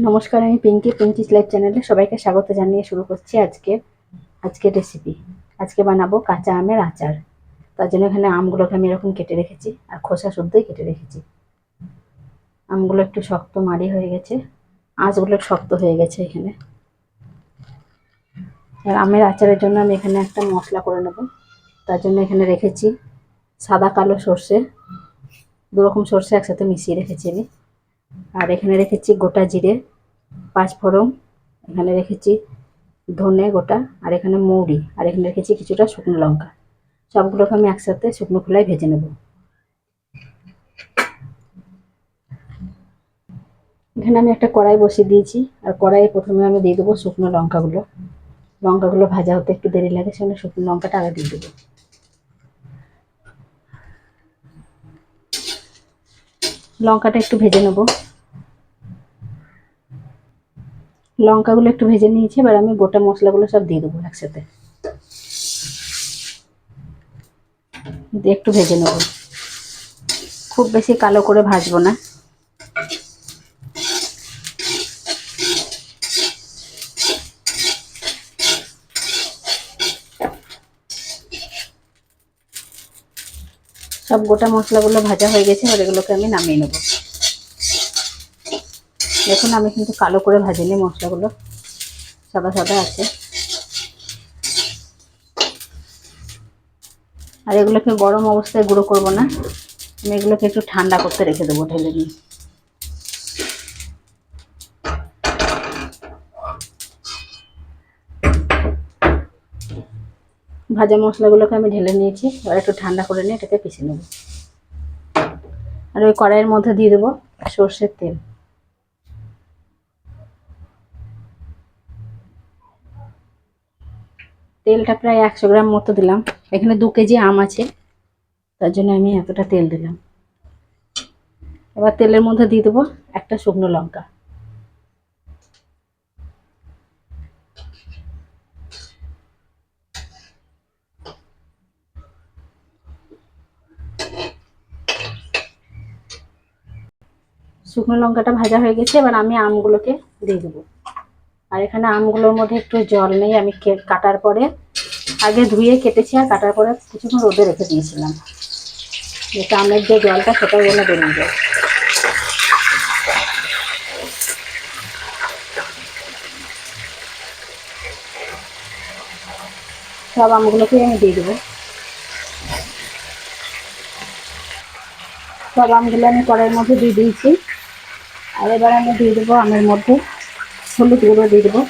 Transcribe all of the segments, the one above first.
নমস্কার, আমি পিঙ্কিস লাইফ চ্যানেলে সবাইকে স্বাগত জানিয়ে শুরু করছি আজকের রেসিপি। আজকে বানাবো কাঁচা আমের আচার। তার জন্য এখানে আমগুলোকে আমি এরকম কেটে রেখেছি আর খোসা শুদ্ধই কেটে রেখেছি। আমগুলো একটু শক্ত মাড়ি হয়ে গেছে, আঁশগুলো শক্ত হয়ে গেছে এখানে। আর আমের আচারের জন্য আমি এখানে একটা মশলা করে নেব। তার জন্য এখানে রেখেছি সাদা কালো সর্ষে, দুরকম সর্ষে একসাথে মিশিয়ে রেখেছি আমি। আর এখানে রেখেছি গোটা জিরে, পাঁচফোড়ন, এখানে রেখেছি ধনে গোটা, আর এখানে মৌরি, আর এখানে রেখেছি কিছুটা শুকনো লঙ্কা। সবগুলোকে আমি একসাথে শুকনো খোলায় ভেজে নেব। এখানে আমি একটা কড়াই বসিয়ে দিয়েছি, আর কড়াইয়ে প্রথমে আমি দিয়ে দেবো শুকনো লঙ্কাগুলো ভাজা হতে একটু দেরি লাগে, সেজন্য শুকনো লঙ্কাটা আগে দিয়ে দেবো। লঙ্কাটা একটু ভেজে নেব। লঙ্কাগুলো একটু ভেজে নিয়েছি, এবার আমি গোটা মশলাগুলো সব দিয়ে দেবো একসাথে, দিয়ে একটু ভেজে নেব। খুব বেশি কালো করে ভাজবো না। সব গোটা মশলাগুলো ভাজা হয়ে গেছে, এবার এগুলোকে আমি নামিয়ে নেব। দেখুন, আমি কিন্তু কালো করে ভাজিনি, মশলাগুলো সাদা সাদা আছে। আর এগুলোকে গরম অবস্থায় গুঁড়ো করব না, আমি এগুলোকে একটু ঠান্ডা করতে রেখে দেবো ঢেলে নিয়ে। ভাজা মশলাগুলোকে আমি ঢেলে নিয়েছি, এবার একটু ঠান্ডা করে নিয়ে এটাকে পিষে নেব। আর ওই কড়াইয়ের মধ্যে দিয়ে দেবো সর্ষের তেল। তেলটা প্রায় 100 গ্রাম মতো দিলাম। এখানে 2 কেজি আম আছে, তার জন্য আমি এতটা তেল দিলাম। এবার তেলের মধ্যে দিয়ে দেবো একটা শুকনো লঙ্কা। শুকনো লঙ্কাটা ভাজা হয়ে গেছে, এবার আমি আমগুলোকে দিয়ে দেবো। আর এখানে আমগুলোর মধ্যে একটু জল নেই, আমি কাটার পরে আগে ধুয়ে কেটেছি, আর কাটার পরে কিছুক্ষণ রোদে রেখে দিয়েছিলাম, যাতে আমের যে জলটা সেটা যেন বেরিয়ে যায়। সব আমগুলোকে আমি দিয়ে দেবো। সব আমগুলো আমি কড়াইয়ের মধ্যে দিয়ে দিয়েছি। আর এবার আমি দিয়ে দেবো আমের মধ্যে হলুদ গুঁড়ো দিয়ে দেবো।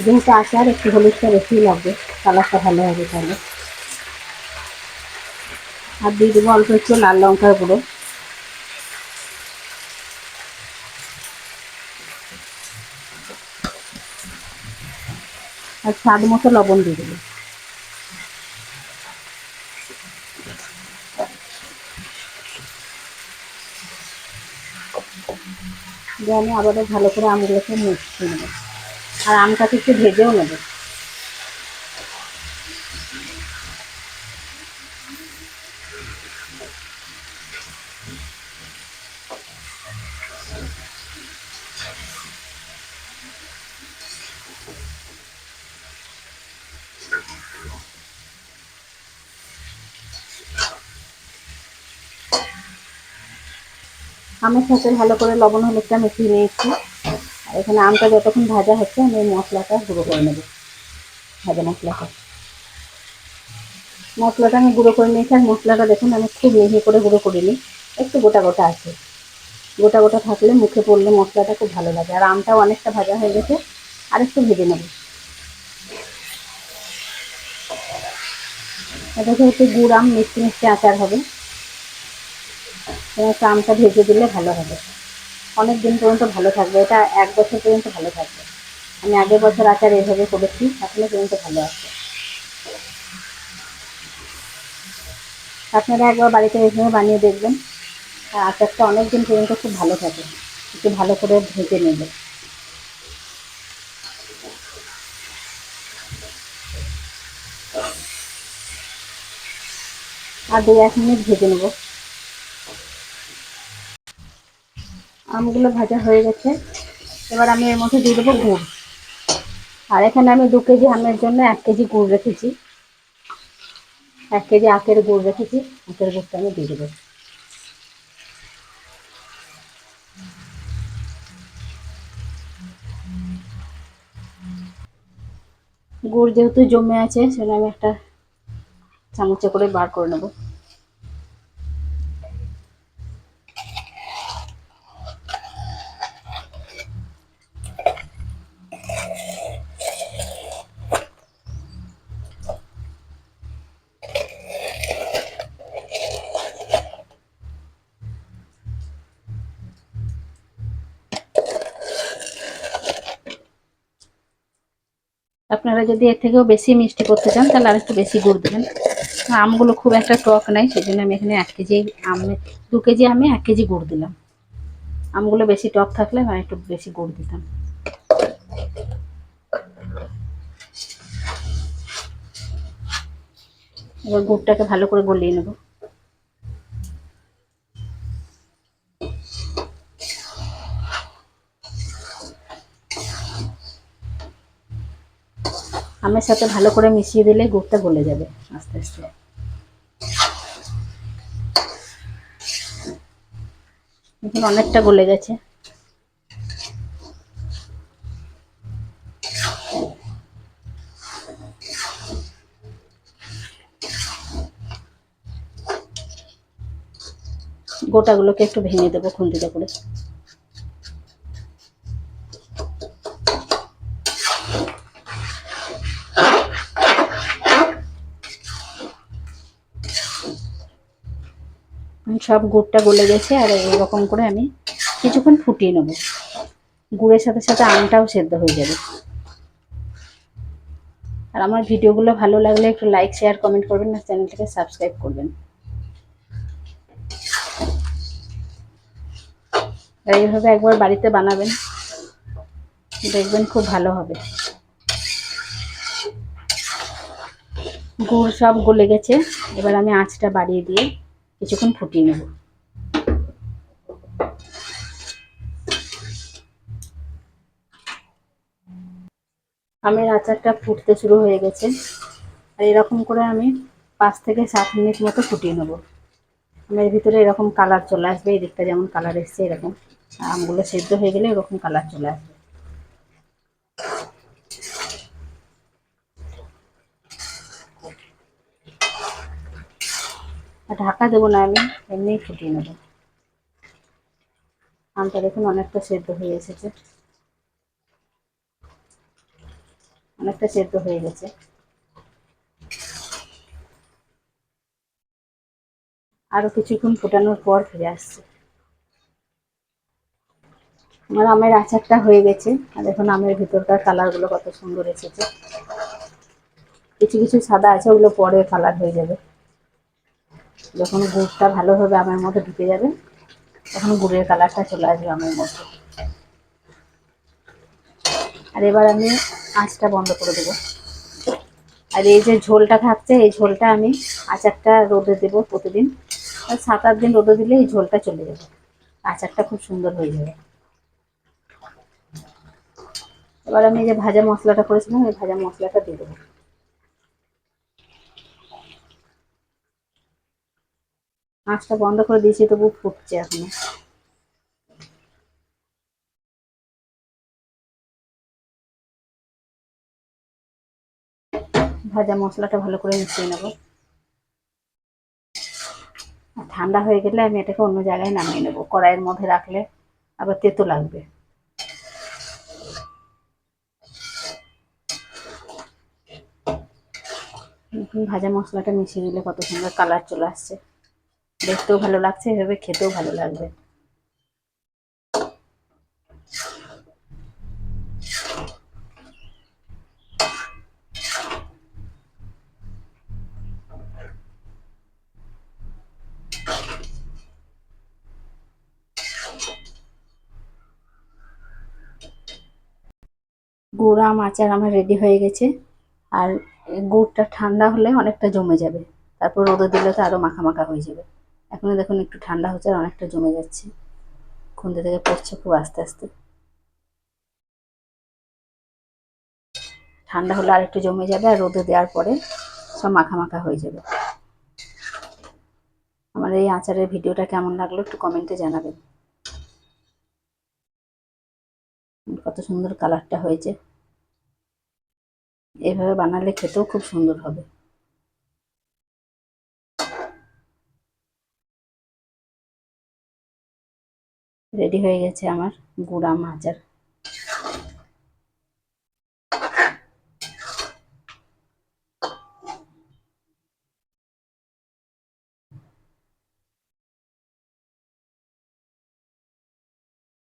যেহেতু আচার, একটু হলুদটা বেশি লাগবে, কালারটা ভালো হবে তাহলে। আর দিয়ে দেবো অল্প একটু লাল লঙ্কার গুঁড়ো। আর স্বাদ মতো লবণ দিয়ে দেবো। দিয়ে আমি আবারও ভালো করে আমগুলোকে মিশিয়ে নেবো, আর আমটাকে একটু ভেজেও নেবো। আমের সাথে ভালো করে লবণ হলুদটা মিশিয়ে নিয়েছি। আর এখানে আমটা যতক্ষণ ভাজা হচ্ছে, আমি এই মশলাটা গুঁড়ো করে নেবো। ভাজা মশলাটা আমি গুঁড়ো করে নিয়েছি। আর মশলাটা দেখুন, আমি খুব মিহি করে গুঁড়ো করিনি, একটু গোটা গোটা আছে। গোটা গোটা থাকলে মুখে পড়লে মশলাটা খুব ভালো লাগে। আর আমটাও অনেকটা ভাজা হয়ে গেছে, আর একটু ভেজে নেব। এটা যেহেতু গুড় আম, মিষ্টি মিষ্টি আচার হবে, একটু আমটা ভেজে দিলে ভালো হবে। অনেক দিন পর্যন্ত ভালো থাকবে, এটা 1 বছর পর্যন্ত ভালো থাকবে। আমি আগের বছর আচার এইভাবে করেছি, এখনো পর্যন্ত ভালো আছে। আপনারা একবার বাড়িতে এইভাবে বানিয়ে দেখবেন, আর আচারটা অনেক দিন পর্যন্ত খুব ভালো থাকে, একটু ভালো করে ভেজে নেবে। আর 2-1 মিনিট ভেজে নেব। আমগুলো ভাজা হয়ে গেছে। এবার আমি এর মধ্যে দিয়ে দেবো গুড়। আর এখানে আমি 2 কেজি আমের জন্য 1 কেজি গুড় রেখেছি। 1 কেজি আখের গুড় রেখেছি, আখের গুড়টা আমি দিয়ে দেবো। গুড় যেহেতু জমে আছে সেটা আমি একটা চামচে করে বার করে নেব। আপনারা যদি এর থেকেও বেশি মিষ্টি করতে চান তাহলে আর একটু বেশি গুড় দেবেন। আমগুলো খুব একটা টক নাই, সেই জন্য আমি এখানে 1 কেজি আমে 2 কেজি আমে 1 কেজি গুড় দিলাম। আমগুলো বেশি টক থাকলে আমি একটু বেশি গুড় দিতাম। এবার গুড়টাকে ভালো করে গলিয়ে নেব। আমের সাথে ভালো করে মিশিয়ে দিলে গুড়টা গলে যাবে আস্তে আস্তে। এখন অনেকটা গলে গেছে। গোটাগুলোকে একটু ভেঙে দেবো খুন্তিতে করে। সব গুড়টা গলে গেছে, আর এরকম করে আমি কিছুক্ষণ ফুটিয়ে নেব। গুড়ের সাথে সাথে আমটাও সেদ্ধ হয়ে যাবে। আর আমার ভিডিওগুলো ভালো লাগলে একটু লাইক, শেয়ার, কমেন্ট করবেন, আর চ্যানেলটাকে সাবস্ক্রাইব করবেন। আর এইভাবে একবার বাড়িতে বানাবেন, দেখবেন খুব ভালো হবে। গুড় সব গলে গেছে, এবার আমি আঁচটা বাড়িয়ে দিয়ে কিছুক্ষণ ফুটিয়ে নেব। আমের আচারটা ফুটতে শুরু হয়ে গেছে, আর এরকম করে আমি 5 থেকে 7 মিনিট মতো ফুটিয়ে নেব। আমের ভিতরে এরকম কালার চলে আসবে, এই দিকটা যেমন কালার এসছে এরকম। আমগুলো সেদ্ধ হয়ে গেলে এরকম কালার চলে আসবে। আর ঢাকা দেবো না, আমি এমনিই ফুটিয়ে নেব। আমটা দেখুন অনেকটা সেদ্ধ হয়ে এসেছে, অনেকটা সেদ্ধ হয়ে গেছে। আরো কিছুক্ষণ ফোটানোর পর ফিরে আসছে। আমার আমের আচারটা হয়ে গেছে, আর দেখুন আমের ভিতরকার কালারগুলো কত সুন্দর এসেছে। কিছু কিছু সাদা আছে, ওগুলো পরে কালার হয়ে যাবে। যখন গুড়টা ভালোভাবে আমের মধ্যে ঢুকে যাবে তখন গুড়ের কালারটা চলে আসবে আমের মধ্যে। আর এবার আমি আঁচটা বন্ধ করে দেবো। আর এই যে ঝোলটা থাকছে, এই ঝোলটা আমি আচারটা রোদে দেবো প্রতিদিন। আর 7-8 দিন রোদে দিলে এই ঝোলটা চলে যাবে, আচারটা খুব সুন্দর হয়ে যাবে। এবার আমি যে ভাজা মশলাটা করেছিলাম, ওই ভাজা মশলাটা দিয়ে দেবো। আঁচটা বন্ধ করে দিয়েছি, তবু ফুটছে এখনো। ভাজা মশলাটা ভালো করে মিশিয়ে নেব। আর ঠান্ডা হয়ে গেলে আমি এটাকে অন্য জায়গায় নামিয়ে নেব, কড়াইয়ের মধ্যে রাখলে আবার তেতো লাগবে। ভাজা মশলাটা মিশিয়ে দিলে কত সুন্দর কালার চলে আসছে, দেখতেও ভালো লাগছে, এভাবে খেতেও ভালো লাগবে। গুড় আম আচার আমার রেডি হয়ে গেছে। আর গুড়টা ঠান্ডা হলে অনেকটা জমে যাবে, তারপর রোদে দিলে তো আরো মাখা মাখা হয়ে যাবে। এখন দেখুন একটু ঠান্ডা হচ্ছে আর অনেকটা জমে যাচ্ছে। খুন্তি থেকে পড়ছে খুব আস্তে আস্তে। ঠান্ডা হলে আর একটু জমে যাবে, আর রোদে দেওয়ার পরে সব মাখা মাখা হয়ে যাবে। আমার এই আচারের ভিডিওটা কেমন লাগলো একটু কমেন্টে জানাবেন। কত সুন্দর কালারটা হয়েছে। এভাবে বানালে খেতেও খুব সুন্দর হবে। রেডি হয়ে গেছে আমার গুড় আম আচার।